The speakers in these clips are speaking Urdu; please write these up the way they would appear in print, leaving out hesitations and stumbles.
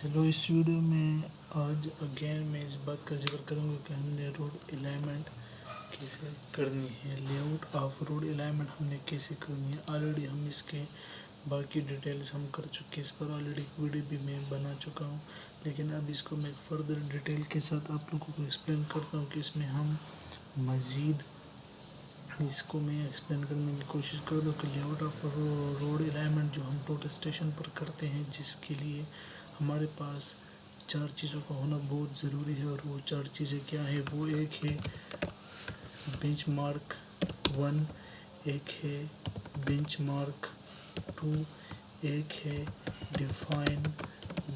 ہیلو، اس ویڈیو میں آج میں اس بات کا ذکر کروں گا کہ ہم نے روڈ الائنمنٹ کیسے کرنی ہے، lay out of road alignment ہم نے کیسے کرنی ہے۔ آلریڈی ہم اس کے باقی ڈیٹیلز ہم کر چکے، اس پر آلریڈی ویڈیو بھی میں بنا چکا ہوں، لیکن اب اس کو میں فردر ڈیٹیل کے ساتھ آپ لوگوں کو ایکسپلین کرتا ہوں کہ اس میں ہم مزید اس کو میں ایکسپلین کرنے کی کوشش کر دوں کہ lay out of road alignment جو ہم ٹوٹل اسٹیشن پر کرتے ہیں، جس کے لیے ہمارے پاس 4 چیزوں کا ہونا بہت ضروری ہے، اور وہ 4 چیزیں کیا ہے؟ وہ ایک ہے بینچ مارک 1، ایک ہے بینچ مارک 2، ایک ہے ڈیفائن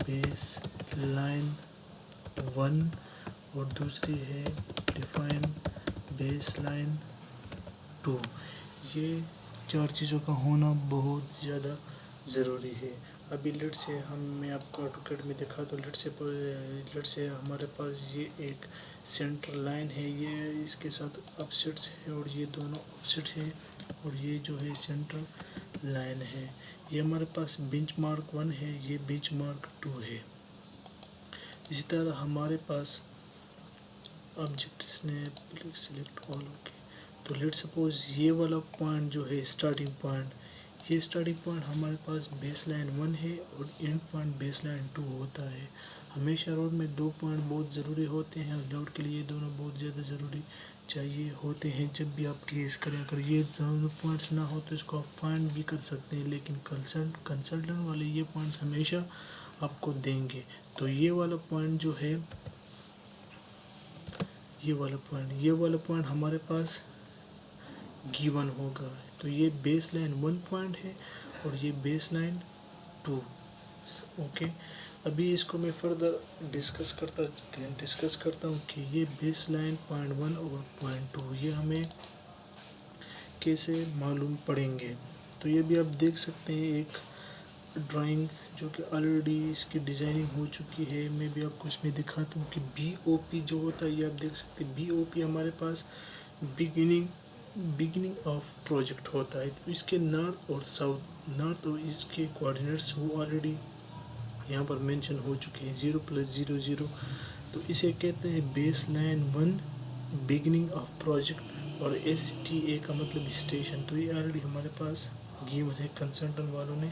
بیس لائن 1، اور دوسری ہے ڈیفائن بیس لائن 2۔ یہ 4 چیزوں کا ہونا بہت زیادہ ضروری ہے۔ ابھی میں آپ کو AutoCAD میں دکھا دوں۔ لیٹ سے ہمارے پاس یہ ایک سینٹر لائن ہے، یہ اس کے ساتھ اپسٹس ہے، اور یہ دونوں اپسٹ ہے، اور یہ جو ہے سینٹر لائن ہے۔ یہ ہمارے پاس بینچ مارک 1 ہے، یہ بینچ مارک 2 ہے۔ اسی طرح ہمارے پاس آبجیکٹس نے سلیکٹ آل اوکے، تو لیٹ سپوز یہ والا پوائنٹ جو ہے اسٹارٹنگ پوائنٹ، یہ اسٹارٹنگ پوائنٹ ہمارے پاس بیس لائن 1 ہے، اور اینڈ پوائنٹ بیس لائن 2 ہوتا ہے۔ ہمیشہ روڈ میں 2 پوائنٹ بہت ضروری ہوتے ہیں، اور لیاؤٹ کے لیے یہ دونوں بہت زیادہ ضروری چاہیے ہوتے ہیں جب بھی آپ ٹریس کریں۔ اگر یہ دونوں پوائنٹس نہ ہو تو اس کو آپ فائنڈ بھی کر سکتے ہیں، لیکن کنسلٹنٹ والے یہ پوائنٹس ہمیشہ آپ کو دیں گے۔ تو یہ والا پوائنٹ جو ہے، یہ والا پوائنٹ ہمارے پاس گیون ہوگا۔ تو یہ بیس لائن 1 پوائنٹ ہے، اور یہ بیس لائن 2۔ اوکے، ابھی اس کو میں فردر ڈسکس کرتا ہوں کہ یہ بیس لائن پوائنٹ 1 اور پوائنٹ 2 یہ ہمیں کیسے معلوم پڑیں گے۔ تو یہ بھی آپ دیکھ سکتے ہیں ایک ڈرائنگ جو کہ آلریڈی اس کی ڈیزائننگ ہو چکی ہے۔ میں بھی آپ کو اس میں دکھاتا ہوں کہ بی او پی جو ہوتا ہے، یہ آپ دیکھ سکتے ہیں۔ بی او پی ہمارے پاس بگننگ آف پروجیکٹ ہوتا ہے۔ تو اس کے نارتھ اور ایسٹ کے کوآرڈینیٹس وہ آلریڈی یہاں پر مینشن ہو چکے ہیں، 0+00۔ تو اسے کہتے ہیں بیس لائن 1 بگننگ آف پروجیکٹ، اور STA کا مطلب اسٹیشن۔ تو یہ آلریڈی ہمارے پاس گیون ہے، کنسلٹنٹ والوں نے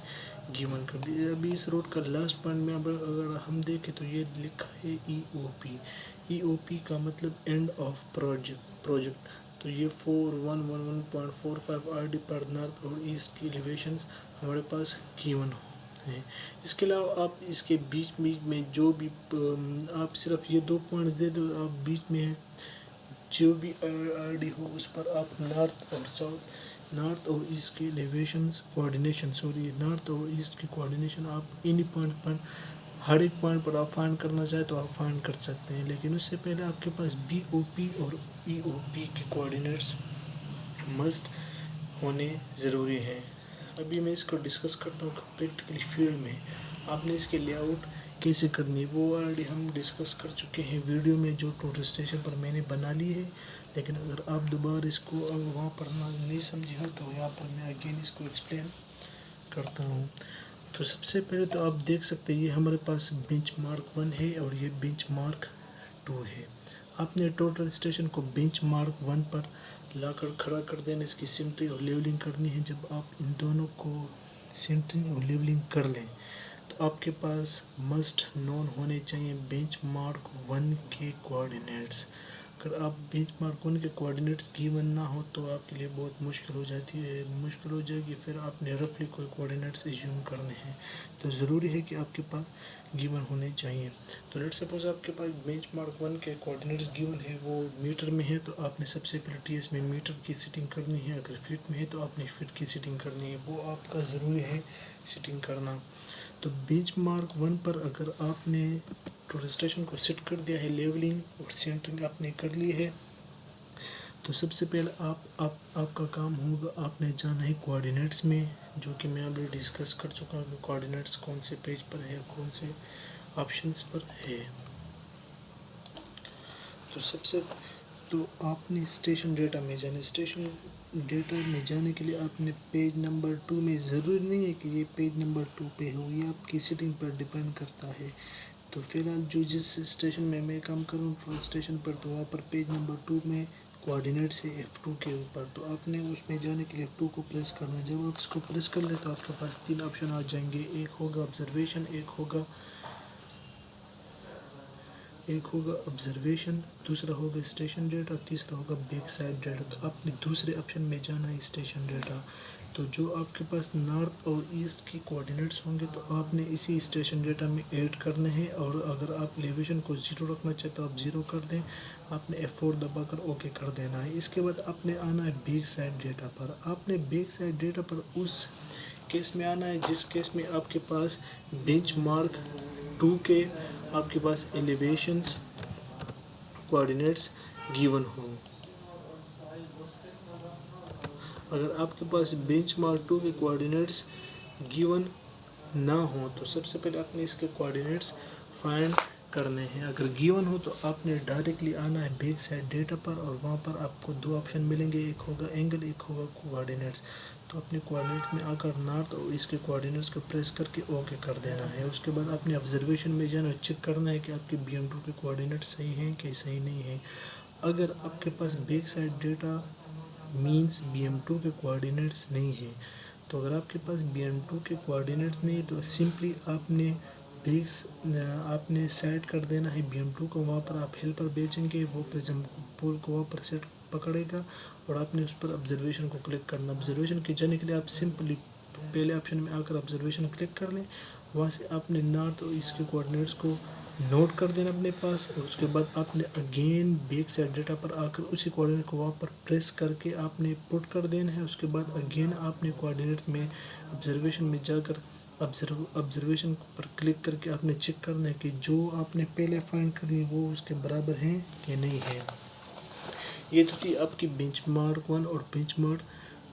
گیون کر دیا۔ ابھی اس روڈ کا لاسٹ پوائنٹ میں اگر ہم دیکھیں تو یہ لکھا ہے EOP کا مطلب اینڈ آف پروجیکٹ۔ تو یہ 4111.45 RD پر نارتھ اور ایسٹ کی ایلیویشنز ہمارے پاس گیون ہیں۔ اس کے علاوہ آپ اس کے بیچ میں جو بھی آپ صرف یہ 2 پوائنٹس دے دو، آپ بیچ میں جو بھی RD ہو اس پر آپ نارتھ اور ایسٹ کی ایلیویشنز نارتھ اور ایسٹ کی کوآرڈینیشن آپ اینی پوائنٹ پر، ہر ایک پوائنٹ پر آپ فائنڈ کرنا چاہیں تو آپ فائنڈ کر سکتے ہیں، لیکن اس سے پہلے آپ کے پاس BOP اور EOP کے کوآرڈینیٹس مسٹ ہونے ضروری ہیں۔ ابھی میں اس کو ڈسکس کرتا ہوں کہ پریکٹیکلی فیلڈ میں آپ نے اس کے لے آؤٹ کیسے کرنی ہے۔ وہ آلریڈی ہم ڈسکس کر چکے ہیں ویڈیو میں جو ٹوٹل اسٹیشن پر میں نے بنا لی ہے، لیکن اگر آپ دوبارہ اس کو وہاں پر نہیں سمجھے ہو تو یہاں پر میں اگین اس کو ایکسپلین کرتا ہوں۔ تو سب سے پہلے تو آپ دیکھ سکتے ہیں یہ ہمارے پاس بینچ مارک 1 ہے، اور یہ بینچ مارک 2 ہے۔ آپ نے ٹوٹل اسٹیشن کو بینچ مارک 1 پر لا کر کھڑا کر دینا، اس کی سینٹرنگ اور لیولنگ کرنی ہے۔ جب آپ ان دونوں کو سینٹرنگ اور لیولنگ کر لیں تو آپ کے پاس مسٹ نون ہونے چاہیے بینچ مارک 1 کے کوآرڈینیٹس۔ اگر آپ بینچ مارک 1 کے کوآرڈینیٹس گیون نہ ہو تو آپ کے لیے بہت مشکل ہو جائے گی، پھر آپ نے رفلی کوئی کوآرڈینیٹس ایزیوم کرنے ہیں۔ تو ضروری ہے کہ آپ کے پاس گیون ہونے چاہیے۔ تو لیٹ سپوز آپ کے پاس بینچ مارک 1 کے کوآرڈینیٹس گیون ہے، وہ میٹر میں ہے، تو آپ نے سب سے پہلے TS میں میٹر کی سیٹنگ کرنی ہے۔ اگر فٹ میں ہے تو آپ نے فٹ کی سیٹنگ کرنی ہے، وہ آپ کا ضروری ہے سیٹنگ کرنا۔ تو بینچ مارک 1 پر اگر آپ نے ٹوٹل اسٹیشن کو سیٹ کر دیا ہے، لیولنگ اور سینٹرنگ آپ نے کر لی ہے، تو سب سے پہلے آپ کا کام ہوگا، آپ نے جانا ہے کوآرڈینیٹس میں، جو کہ میں ابھی ڈسکس کر چکا ہوں کہ کوآرڈینیٹس کون سے پیج پر ہے، کون سے آپشنس پر ہے۔ تو سب سے تو آپ نے اسٹیشن ڈیٹا میں جانا. اسٹیشن ڈیٹا میں جانے کے لیے آپ نے پیج نمبر 2 میں، ضروری نہیں ہے کہ یہ پیج نمبر 2 پہ ہو، یہ آپ کی سیٹنگ پر ڈیپینڈ کرتا ہے. تو فی الحال جس اسٹیشن میں کام کروں اسٹیشن پر، تو وہاں پر پیج نمبر 2 میں کوآرڈینیٹس ہے F2 کے اوپر. تو آپ نے اس میں جانے کے لیے F2 کو پریس کرنا ہے. جب آپ اس کو پریس کر لیں تو آپ کے پاس 3 آپشن آ جائیں گے. ایک ہوگا آبزرویشن، دوسرا ہوگا اسٹیشن ڈیٹا، تیسرا ہوگا بیک سائڈ ڈیٹا. تو آپ نے دوسرے آپشن میں جانا ہے اسٹیشن ڈیٹا. تو جو آپ کے پاس نارتھ اور ایسٹ کی کوآرڈینیٹس ہوں گے تو آپ نے اسی اسٹیشن ڈیٹا میں ایڈ کرنے ہیں. اور اگر آپ ایلیویشن کو 0 رکھنا چاہتے تو آپ 0 کر دیں. آپ نے F4 دبا کر اوکے کر دینا ہے. اس کے بعد آپ نے آنا ہے بیک سائڈ ڈیٹا پر. آپ نے بیک سائڈ ڈیٹا پر اس کیس میں آنا ہے جس کیس میں آپ کے پاس بینچ مارک 2 کے آپ کے پاس ایلیویشنز کوآرڈینیٹس گیون ہوں. اگر آپ کے پاس بینچ مارک 2 کے کوآرڈینیٹس گیون نہ ہوں تو سب سے پہلے آپ نے اس کے کوآرڈینیٹس فائنڈ کرنے ہیں. اگر گیون ہو تو آپ نے ڈائریکٹلی آنا ہے بیک سائڈ ڈیٹا پر، اور وہاں پر آپ کو 2 آپشن ملیں گے، ایک ہوگا اینگل، ایک ہوگا کوآرڈینیٹس. تو اپنے کوآرڈینیٹس میں آ کر نارتھ اور اس کے کوآرڈینیٹس کو پریس کر کے اوکے کر دینا ہے. اس کے بعد آپ نے آبزرویشن میں جانا ہے، چیک کرنا ہے کہ آپ کے BM2 کے کوآرڈینیٹس صحیح ہیں کہ صحیح نہیں ہیں. اگر آپ کے پاس backsight data means BM2 کے کوآرڈینیٹس نہیں ہیں، تو اگر آپ کے پاس BM2 کے کوآرڈینیٹس نہیں تو سمپلی آپ نے سیٹ کر دینا ہے BM2 کو. وہاں پر آپ ہیلپر بھیجیں گے، وہ پرزم پول کو وہاں پر سیٹ پکڑے گا، اور آپ نے اس پر آبزرویشن کو کلک کرنا. آبزرویشن کے جانے کے لیے آپ سمپلی پہلے آپشن میں آ کر آبزرویشن کلک کر لیں. وہاں سے آپ نے نارتھ اور ایسٹ کے کوآرڈینیٹس کو نوٹ کر دینا اپنے پاس، اور اس کے بعد آپ نے اگین بیک سائڈ ڈیٹا پر آ کر اسی کوآرڈینیٹ کو وہاں پر پریس کر کے آپ نے پٹ کر دینا ہے. اس کے بعد اگین آپ نے کوآرڈینیٹ میں آبزرویشن میں جا کر آبزرویشن پر کلک کر کے آپ نے چیک کرنا ہے کہ جو آپ نے پہلے فائنڈ کری وہ اس کے برابر ہیں کہ نہیں ہے. یہ تو تھی آپ کی بینچ مارک 1 اور بینچ مارک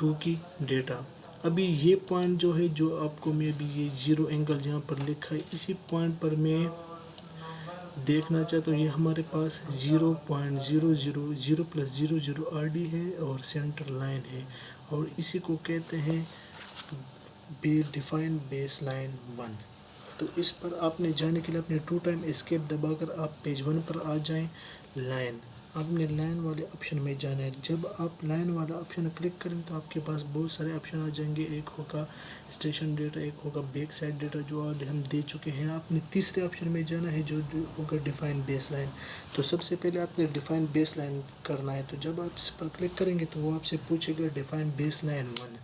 2 کی ڈیٹا. ابھی یہ پوائنٹ جو ہے، جو آپ کو میں ابھی یہ 0 اینگل جہاں پر لکھا ہے، اسی پوائنٹ پر میں دیکھنا چاہتا ہوں. یہ ہمارے پاس 0.000 + 00 RD ہے اور سینٹر لائن ہے، اور اسی کو کہتے ہیں ڈیفائن بیس لائن 1. تو اس پر آپ نے جانے کے لیے اپنے 2 ٹائم اسکیپ دبا کر آپ پیج 1 پر آ جائیں. لائن، آپ نے لائن والے آپشن میں جانا ہے. جب آپ لائن والا آپشن کلک کریں تو آپ کے پاس بہت سارے آپشن آ جائیں گے. ایک ہوگا اسٹیشن ڈیٹا، ایک ہوگا بیک سائڈ ڈیٹا جو آج ہم دے چکے ہیں. آپ نے تیسرے آپشن میں جانا ہے جو ہوگا ڈیفائن بیس لائن. تو سب سے پہلے آپ نے ڈیفائن بیس لائن کرنا ہے. تو جب آپ اس پر کلک کریں گے تو وہ آپ سے پوچھے گا define base line 1.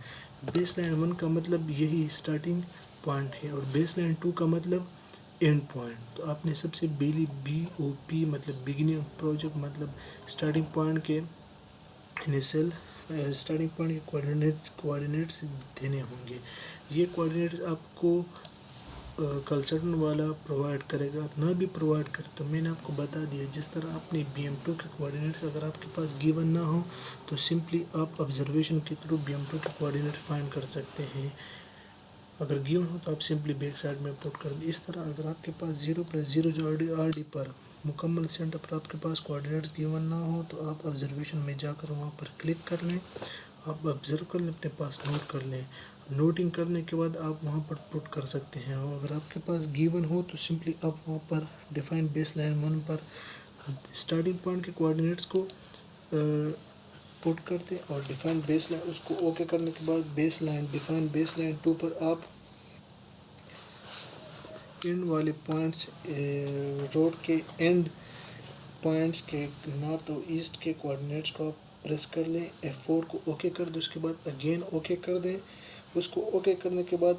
Base line 1 کا مطلب یہی اسٹارٹنگ پوائنٹ ہے، اور بیس لائن 2 کا مطلب اینڈ پوائنٹ. تو آپ نے سب سے BOP مطلب بگننگ پروجیکٹ مطلب اسٹارٹنگ پوائنٹ کے انیشل اسٹارٹنگ پوائنٹ کے کوآرڈینیٹس دینے ہوں گے. یہ کوآرڈینیٹس آپ کو کنسلٹنٹ والا پرووائڈ کرے گا. نہ بھی پرووائڈ کرے تو میں نے آپ کو بتا دیا، جس طرح آپ نے BM2 کے کوآرڈینیٹس اگر آپ کے پاس گیون نہ ہو تو سمپلی آپ آبزرویشن کے تھرو BM2 کے کوآرڈینیٹ فائنڈ کر سکتے ہیں. اگر گیون ہو تو آپ سمپلی بیک سائڈ میں پٹ کر دیں. اس طرح اگر آپ کے پاس 0 + 00 RD پر مکمل سینٹر پر آپ کے پاس کوآرڈینیٹس گیون نہ ہو تو آپ آبزرویشن میں جا کر وہاں پر کلک کر لیں. آپ آبزرو کر لیں، اپنے پاس نوٹ کر لیں. نوٹنگ کرنے کے بعد آپ وہاں پر پٹ کر سکتے ہیں. اور اگر آپ کے پاس گیون ہو تو سمپلی آپ وہاں پر ڈیفائن بیس لائن 1 پر اسٹارٹنگ پوائنٹ کے کوآرڈینیٹس کو پٹ کر دیں، اور ڈیفائن بیس لائن اس کو اوکے کرنے کے بعد ڈیفائن بیس لائن 2 پر آپ اینڈ والے پوائنٹس روڈ کے اینڈ پوائنٹس کے نارتھ اور ایسٹ کے کوآرڈینیٹس کو آپ پریس کر لیں. F4 کو اوکے کر دیں. اس کے بعد اگین اوکے کر دیں. اس کو اوکے کرنے کے بعد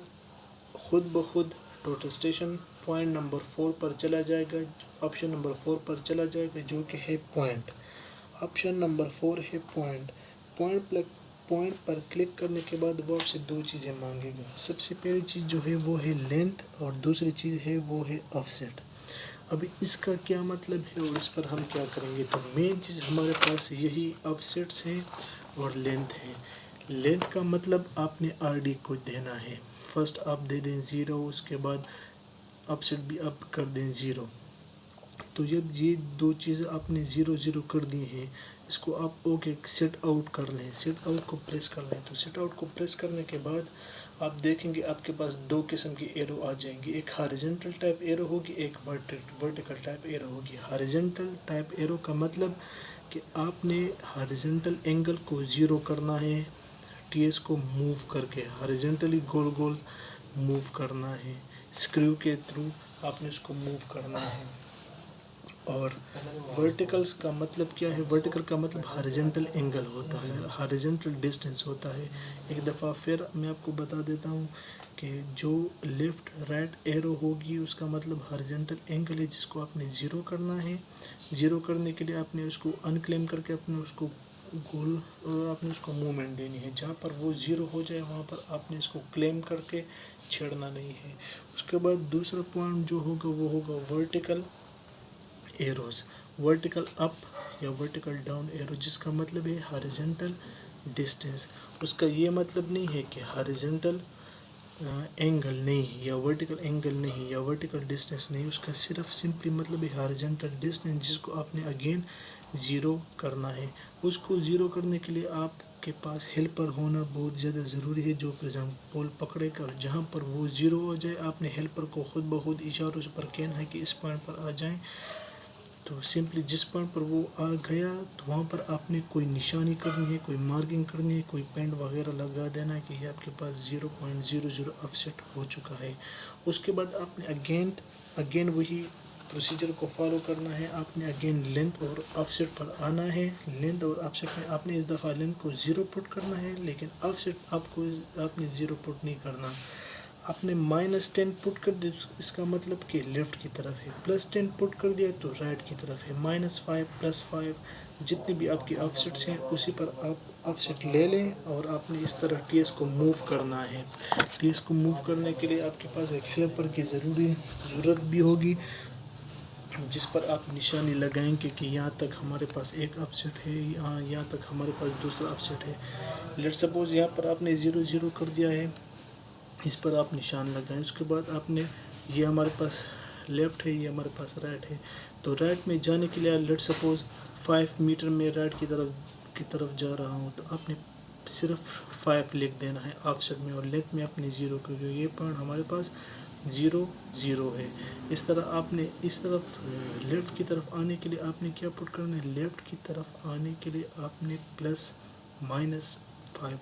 خود بخود ٹوٹل اسٹیشن پوائنٹ نمبر 4 پر چلا جائے گا. آپشن نمبر 4 پر چلا جائے گا جو کہ ہے پوائنٹ. آپشن نمبر 4 ہے پوائنٹ پر کلک کرنے کے بعد وہ آپ سے 2 چیزیں مانگے گا. سب سے پہلی چیز جو ہے وہ ہے لینتھ، اور دوسری چیز ہے وہ ہے آف سیٹ. ابھی اس کا کیا مطلب ہے اور اس پر ہم کیا کریں گے؟ تو مین چیز ہمارے پاس یہی آف سیٹس ہیں اور لینتھ ہے. لینتھ کا مطلب آپ نے RD کو دینا ہے. فرسٹ آپ دے دیں 0، اس کے بعد آف سیٹ بھی آپ کر دیں 0. تو جب یہ دو چیزیں آپ نے 0 0 کر دی ہیں، اس کو آپ اوکے سیٹ آؤٹ کر لیں، سیٹ آؤٹ کو پریس کر لیں. تو سیٹ آؤٹ کو پریس کرنے کے بعد آپ دیکھیں گے آپ کے پاس دو قسم کی ایرو آ جائیں گی، ایک ہاریزنٹل ٹائپ ایرو ہوگی، ایک ورٹیکل ٹائپ ایرو ہوگی. ہاریزنٹل ٹائپ ایرو کا مطلب کہ آپ نے ہاریزنٹل اینگل کو 0 کرنا ہے، ٹی ایس کو موو کر کے ہاریزنٹلی گول گول موو کرنا ہے، اسکریو کے تھرو آپ نے اس کو موو کرنا ہے. اور ورٹیکلز کا مطلب کیا ہے؟ ورٹیکل کا مطلب ہاریزنٹل اینگل ہوتا ہے، ہاریزنٹل ڈسٹینس ہوتا ہے. ایک دفعہ پھر میں آپ کو بتا دیتا ہوں کہ جو لیفٹ رائٹ ایرو ہوگی اس کا مطلب ہاریزنٹل اینگل ہے جس کو آپ نے 0 کرنا ہے. 0 کرنے کے لیے آپ نے اس کو انکلیم کر کے اپنے اس کو گول آپ نے اس کو موومنٹ دینی ہے. جہاں پر وہ 0 ہو جائے وہاں پر آپ نے اس کو کلیم کر کے چھیڑنا نہیں ہے. اس کے بعد دوسرا پوائنٹ جو ہوگا وہ ہوگا ورٹیکل ایروز، ورٹیکل اپ یا ورٹیکل ڈاؤن ایرو، جس کا مطلب ہے ہاریزنٹل ڈسٹینس. اس کا یہ مطلب نہیں ہے کہ ہاریزنٹل اینگل نہیں یا ورٹیکل اینگل نہیں یا ورٹیکل ڈسٹینس نہیں، اس کا صرف سمپلی مطلب ہے ہاریزنٹل ڈسٹینس جس کو آپ نے اگین 0 کرنا ہے. اس کو 0 کرنے کے لیے آپ کے پاس ہیلپر ہونا بہت زیادہ ضروری ہے جو پول پکڑے گا. جہاں پر وہ 0 ہو جائے آپ نے ہیلپر کو خود بخود اشاروں سے پر کہنا ہے کہ اس پوائنٹ پر آ جائیں. تو سمپلی جس پوائنٹ پر وہ آ گیا تو وہاں پر آپ نے کوئی نشانی کرنی ہے، کوئی مارکنگ کرنی ہے، کوئی پینٹ وغیرہ لگا دینا ہے کہ یہ آپ کے پاس 0.00 آف سیٹ ہو چکا ہے. اس کے بعد آپ نے اگین وہی پروسیجر کو فالو کرنا ہے. آپ نے اگین لینتھ اور آف سیٹ پر آنا ہے. لینتھ اور آف سیٹ میں آپ نے اس دفعہ لینتھ کو 0 پٹ کرنا ہے، لیکن آف سیٹ آپ نے 0 پٹ نہیں کرنا. آپ نے -10 پٹ کر دیا اس کا مطلب کہ لیفٹ کی طرف ہے، +10 پٹ کر دیا تو رائٹ کی طرف ہے، -5 +5 جتنی بھی آپ کی آف سیٹس ہیں اسی پر آپ آف سیٹ لے لیں. اور آپ نے اس طرح ٹی ایس کو موو کرنا ہے. ٹی ایس کو موو کرنے کے لیے آپ کے پاس ایک ہیلپر کی ضرورت بھی ہوگی جس پر آپ نشانی لگائیں گے کہ یہاں تک ہمارے پاس ایک آف سیٹ ہے، یہاں تک ہمارے پاس دوسرا آف سیٹ ہے. لیٹ سپوز یہاں پر آپ نے 0 0 کر دیا ہے، اس پر آپ نشان لگائیں. اس کے بعد آپ نے یہ ہمارے پاس لیفٹ ہے، یہ ہمارے پاس رائٹ ہے. تو رائٹ میں جانے کے لیے لیٹ سپوز 5 میٹر میں رائٹ کی طرف جا رہا ہوں تو آپ نے صرف 5 لکھ دینا ہے آف سیٹ میں، اور لیفٹ میں اپنے 0 کیونکہ یہ پوائنٹ ہمارے پاس 0 0 ہے. اس طرح آپ نے اس طرف لیفٹ کی طرف آنے کے لیے آپ نے کیا پٹ کرنا ہے؟ لیفٹ کی طرف آنے کے لیے آپ نے +-5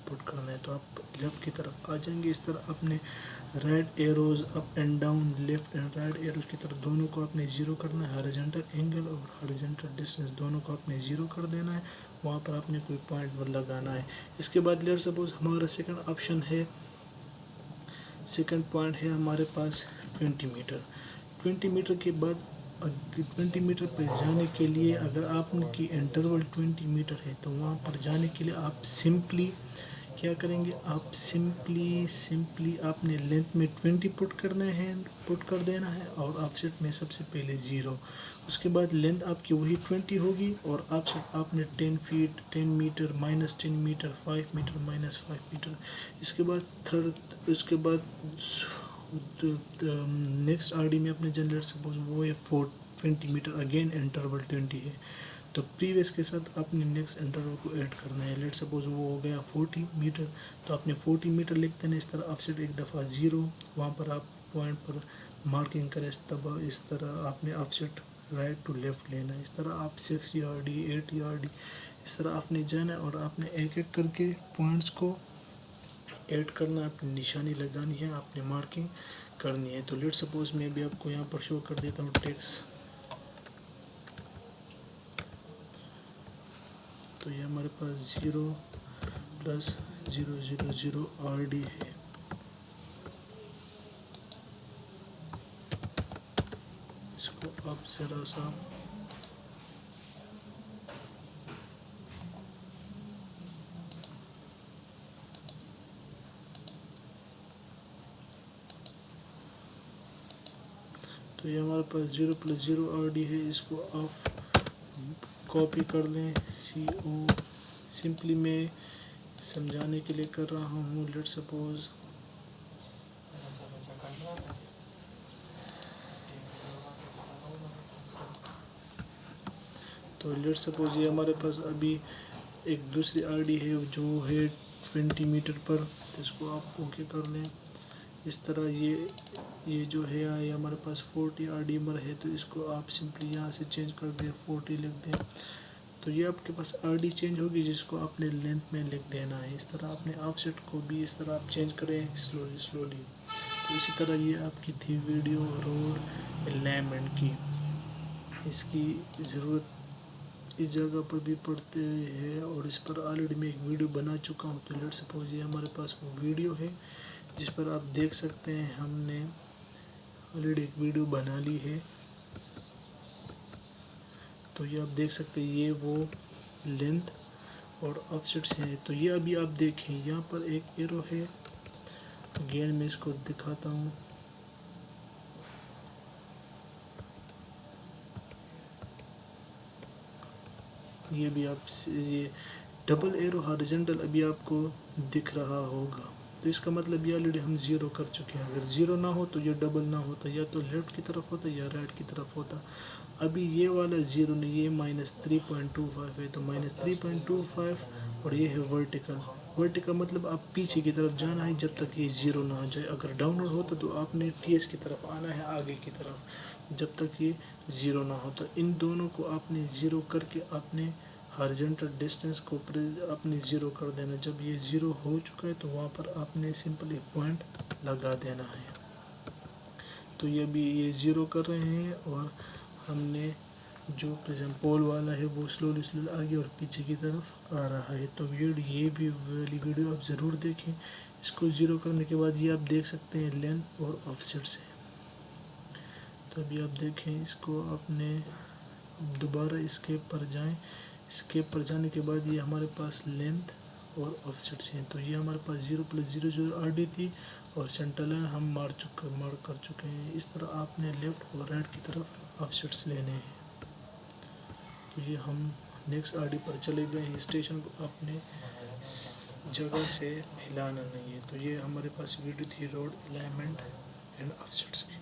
پٹ کرنا ہے تو آپ لیفٹ کی طرف آ جائیں گے. اس طرح اپنے right arrows up and down, left and right arrows کی طرف دونوں کو آپ نے 0 کرنا ہے. ہاریزنٹل اینگل اور ہاریزنٹل ڈسٹینس دونوں کو آپ نے 0 کر دینا ہے. وہاں پر آپ نے کوئی پوائنٹ پر لگانا ہے. اس کے بعد لیٹ سپوز ہمارا سیکنڈ آپشن ہے، سیکنڈ پوائنٹ ہے ہمارے پاس 20 میٹر. 20 میٹر کے بعد 20 میٹر پہ جانے کے لیے اگر آپ کی انٹرول 20 میٹر ہے تو وہاں پر جانے کے لیے آپ سمپلی کیا کریں گے؟ آپ سمپلی آپ نے لینتھ میں 20 پٹ کر دینا ہے اور آف سیٹ میں سب سے پہلے 0. اس کے بعد لینتھ آپ کی وہی 20 ہوگی اور آف سیٹ آپ نے 10 feet 10 metre -10 metre 5 metre -5 metre. اس کے بعد نیکسٹ آر ڈی میں اپنے جنریٹ سپوز وہ ہے 20 میٹر، اگین انٹرول 20 ہے تو پریویس کے ساتھ آپ نے نیکسٹ انٹرول کو ایڈ کرنا ہے. لیٹ سپوز وہ ہو گیا 40 میٹر تو آپ نے 40 میٹر لکھ دینا. اس طرح آف سیٹ ایک دفعہ 0، وہاں پر آپ پوائنٹ پر مارکنگ کریں. اس طرح آپ نے offset right to left لینا ہے. اس طرح آپ 6 یارڈی 8 یارڈی اس طرح آپ نے جانا ہے اور آپ نے ایک ایک کر کے پوائنٹس کو ایڈ کرنا ہے، اپنی نشانی لگانی ہے، آپ نے مارکنگ کرنی ہے. تو لیٹ سپوز میں بھی آپ کو یہاں پر شو کر دیتا ہوں ٹیکس. تو یہ ہمارے پاس 0 + 0 0 0 آر ڈی ہے. اس کو آپ ذرا سا تو یہ ہمارے پاس 0 + 0 آر ڈی ہے. اس کو آپ کاپی کر لیں. سمپلی میں سمجھانے کے لیے کر رہا ہوں. لیٹ سپوز تو لیٹ سپوز یہ ہمارے پاس ابھی ایک دوسری آر ڈی ہے جو ہے 20 میٹر پر، تو اس کو آپ اوکے کر لیں. اس طرح یہ جو ہے یہ ہمارے پاس 40 آر ڈی نمبر ہے، تو اس کو آپ سمپلی یہاں سے چینج کر دیں، 40 لکھ دیں. تو یہ آپ کے پاس آر ڈی چینج ہوگی جس کو آپ نے لینتھ میں لکھ دینا ہے. اس طرح اپنے آف سیٹ کو بھی اس طرح آپ چینج کریں سلولی. تو اسی طرح یہ آپ کی تھی ویڈیو روڈ الائنمنٹ کی. اس کی ضرورت اس جگہ پر بھی پڑتے ہیں اور اس پر آلریڈی میں ایک ویڈیو بنا چکا ہوں. تو لیٹ سپوز یہ ہمارے پاس وہ ویڈیو ہے جس پر آپ دیکھ سکتے ہیں ہم نے آلریڈی ایک ویڈیو بنا لی ہے. تو یہ آپ دیکھ سکتے ہیں یہ وہ لینتھ اور آف سیٹس ہیں. تو یہ ابھی آپ دیکھیں یہاں پر ایک ایرو ہے، اگین میں اس کو دکھاتا ہوں. یہ بھی آپ یہ ڈبل ایرو ہارزنٹل ابھی آپ کو دکھ رہا ہوگا، تو اس کا مطلب یہ آلریڈی ہم زیرو کر چکے ہیں. اگر زیرو نہ ہو تو یہ ڈبل نہ ہوتا، یا تو لیفٹ کی طرف ہوتا یا رائٹ کی طرف ہوتا. ابھی یہ والا زیرو نہیں، یہ -3.25 ہے، تو -3.25 اور یہ ہے ورٹیکل. ورٹیکل مطلب آپ پیچھے کی طرف جانا ہے جب تک یہ زیرو نہ ہو جائے. اگر ڈاؤن ورڈ ہوتا تو آپ نے ٹی ایس کی طرف آنا ہے، آگے کی طرف، جب تک یہ زیرو نہ ہوتا. ان دونوں کو آپ نے زیرو کر کے اپنے ہارزنٹل ڈسٹینس کو اپنے زیرو کر دینا. جب یہ زیرو ہو چکا ہے تو وہاں پر آپ نے سمپل ایک پوائنٹ لگا دینا ہے. تو یہ بھی یہ زیرو کر رہے ہیں اور ہم نے جو پریزم پول والا ہے وہ سلولی آگے اور پیچھے کی طرف آ رہا ہے. تو یہ بھی والی ویڈیو آپ ضرور دیکھیں. اس کو زیرو کرنے کے بعد یہ آپ دیکھ سکتے ہیں لینتھ اور آف سیٹ سے. تو ابھی آپ دیکھیں اس کو آپ نے دوبارہ اسکیپ پر جائیں. اسکیپ پر جانے کے بعد یہ ہمارے پاس لینتھ اور آف سیٹس ہیں. تو یہ ہمارے پاس 0+00 آر ڈی تھی اور سینٹر لائن ہم مارک کر چکے ہیں. اس طرح آپ نے لیفٹ اور رائٹ کی طرف آف سیٹس لینے ہیں. تو یہ ہم نیکسٹ آر ڈی پر چلے گئے ہیں. اسٹیشن کو اپنے جگہ سے ہلانا نہیں ہے. تو یہ ہمارے پاس ویڈیو تھی road alignment and offsets کی.